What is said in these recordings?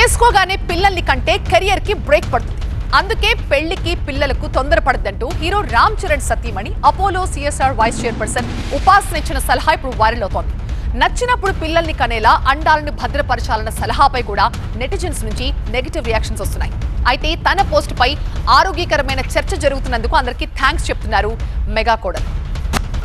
చేసుకోగానే పిల్లల్ని కంటే కెరియర్ కి బ్రేక్ పడుతుంది. అందుకే పెళ్లికి పిల్లలకు తొందరపడద్దంటూ హీరో రామ్ చరణ్ సతీమణి అపోలో సిఎస్ఆర్ వైస్ చైర్పర్సన్ ఉపాసన ఇచ్చిన సలహా ఇప్పుడు వైరల్ అవుతోంది. నచ్చినప్పుడు పిల్లల్ని కనేలా అండాలను భద్రపరచాలన్న సలహాపై కూడా నెటిజన్స్ నుంచి నెగటివ్ రియాక్షన్స్ వస్తున్నాయి. అయితే తన పోస్ట్ పై ఆరోగ్యకరమైన చర్చ జరుగుతున్నందుకు అందరికీ థ్యాంక్స్ చెప్తున్నారు మెగా కోడలు.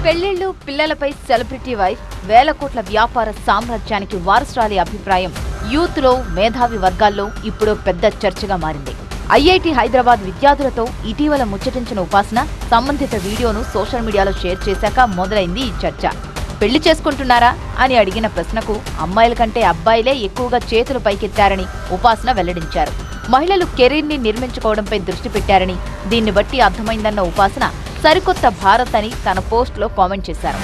పెళ్లిళ్లు, పిల్లలపై సెలబ్రిటీ వైఫ్, వేల కోట్ల వ్యాపార సామ్రాజ్యానికి వారసురాలి అభిప్రాయం యూత్ లో, మేధావి వర్గాల్లో ఇప్పుడు పెద్ద చర్చగా మారింది. ఐఐటి హైదరాబాద్ విద్యార్థులతో ఇటీవల ముచ్చటించిన ఉపాసన సంబంధిత వీడియోను సోషల్ మీడియాలో షేర్ చేశాక మొదలైంది ఈ చర్చ. పెళ్లి చేసుకుంటున్నారా అని అడిగిన ప్రశ్నకు అమ్మాయిల కంటే అబ్బాయిలే ఎక్కువగా చేతులు పైకెత్తారని ఉపాసన వెల్లడించారు. మహిళలు కెరీర్ ని నిర్మించుకోవడంపై దృష్టి పెట్టారని, దీన్ని బట్టి అర్థమైందన్న ఉపాసన సరికొత్త భారత్ అని తన పోస్ట్లో కామెంట్ చేశారు.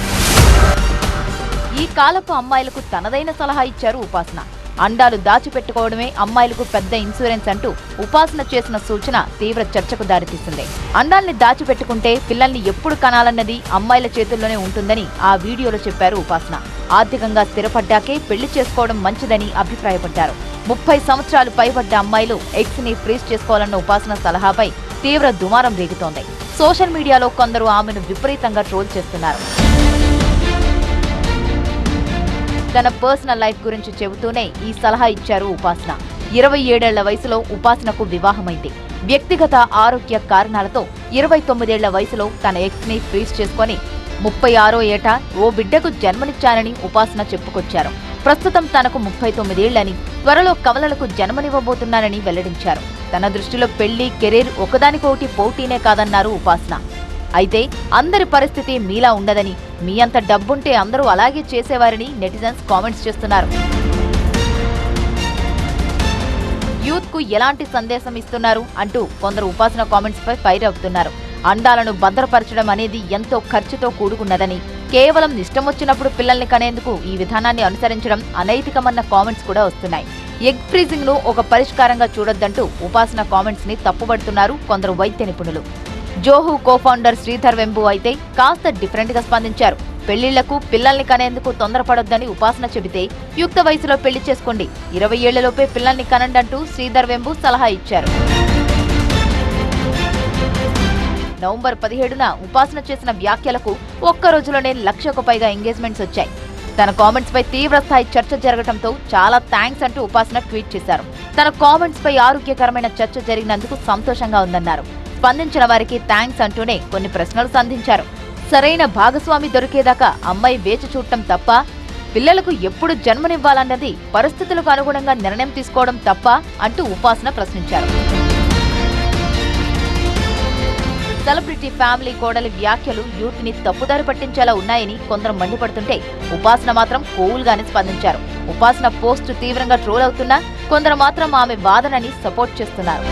ఈ కాలపు అమ్మాయిలకు తనదైన సలహా ఇచ్చారు ఉపాసన. అండాలు దాచిపెట్టుకోవడమే అమ్మాయిలకు పెద్ద ఇన్సూరెన్స్ అంటూ ఉపాసన చేసిన సూచన తీవ్ర చర్చకు దారితీసింది. అండాల్ని దాచిపెట్టుకుంటే పిల్లల్ని ఎప్పుడు కనాలన్నది అమ్మాయిల చేతుల్లోనే ఉంటుందని ఆ వీడియోలో చెప్పారు ఉపాసన. ఆర్థికంగా స్థిరపడ్డాకే పెళ్లి చేసుకోవడం మంచిదని అభిప్రాయపడ్డారు. 30 సంవత్సరాలు పైబడ్డ అమ్మాయిలు ఎగ్స్ ని ఫ్రీజ్ చేసుకోవాలన్న ఉపాసన సలహాపై తీవ్ర దుమారం రేగుతోంది. సోషల్ మీడియాలో కొందరు ఆమెను విపరీతంగా ట్రోల్ చేస్తున్నారు. తన పర్సనల్ లైఫ్ గురించి చెబుతూనే ఈ సలహా ఇచ్చారు ఉపాసన. 27 ఏళ్ల వయసులో ఉపాసనకు వివాహమైంది. వ్యక్తిగత ఆరోగ్య కారణాలతో 29 ఏళ్ల వయసులో తన ఎక్స్ ని ఫ్రీజ్ చేసుకుని 36వ ఏట ఓ బిడ్డకు జన్మనిచ్చానని ఉపాసన చెప్పుకొచ్చారు. ప్రస్తుతం తనకు 39 ఏళ్లని, త్వరలో కవలలకు జన్మనివ్వబోతున్నానని వెల్లడించారు. తన దృష్టిలో పెళ్లి, కెరీర్ ఒకదానికొకటి పోటీనే కాదన్నారు ఉపాసన. అయితే అందరి పరిస్థితి మీలా ఉండదని, మీ అంత డబ్బుంటే అందరూ అలాగే చేసేవారని నెటిజన్స్ కామెంట్స్ చేస్తున్నారు. యూత్ కు ఎలాంటి సందేశం ఇస్తున్నారు అంటూ కొందరు ఉపాసన కామెంట్స్ పై ఫైర్ అవుతున్నారు. అండాలను భద్రపరచడం అనేది ఎంతో ఖర్చుతో కూడుకున్నదని, కేవలం ఇష్టమొచ్చినప్పుడు పిల్లల్ని కనేందుకు ఈ విధానాన్ని అనుసరించడం అనైతికమన్న కామెంట్స్ కూడా వస్తున్నాయి. ఎగ్ ఫ్రీజింగ్ ను ఒక పరిష్కారంగా చూడొద్దంటూ ఉపాసన కామెంట్స్ ని తప్పుపడుతున్నారు కొందరు వైద్య నిపుణులు. జోహు కో-ఫౌండర్ శ్రీధర్ వెంబు అయితే కాస్త డిఫరెంట్ గా స్పందించారు. పెళ్లిళ్లకు, పిల్లల్ని కనేందుకు తొందరపడొద్దని ఉపాసన చెబితే యుక్త వయసులో పెళ్లి చేసుకోండి, 20 ఏళ్లలోపే పిల్లల్ని కనండంటూ శ్రీధర్ వెంబు సలహా ఇచ్చారు. నవంబర్ 17న ఉపాసన చేసిన వ్యాఖ్యలకు ఒక్క రోజులోనే 1,00,000కు పైగా ఎంగేజ్మెంట్స్ వచ్చాయి. తన కామెంట్స్ పై తీవ్రస్థాయి చర్చ జరగడంతో చాలా థ్యాంక్స్ అంటూ ఉపాసన ట్వీట్ చేశారు. తన కామెంట్స్ పై ఆరోగ్యకరమైన చర్చ జరిగినందుకు సంతోషంగా ఉందన్నారు. స్పందించిన వారికి థ్యాంక్స్ అంటూనే కొన్ని ప్రశ్నలు సంధించారు. సరైన భాగస్వామి దొరికేదాకా అమ్మాయి వేచి చూడటం తప్ప, పిల్లలకు ఎప్పుడు జన్మనివ్వాలన్నది పరిస్థితులకు అనుగుణంగా నిర్ణయం తీసుకోవడం తప్ప అంటూ ఉపాసన ప్రశ్నించారు. సెలబ్రిటీ ఫ్యామిలీ కోడలి వ్యాఖ్యలు యూత్ ని తప్పుదారి పట్టించేలా ఉన్నాయని కొందరు మండిపడుతుంటే, ఉపాసన మాత్రం కూల్ గానే స్పందించారు. ఉపాసన పోస్ట్ తీవ్రంగా ట్రోల్ అవుతున్నా కొందరు మాత్రం ఆమె వాదనని సపోర్ట్ చేస్తున్నారు.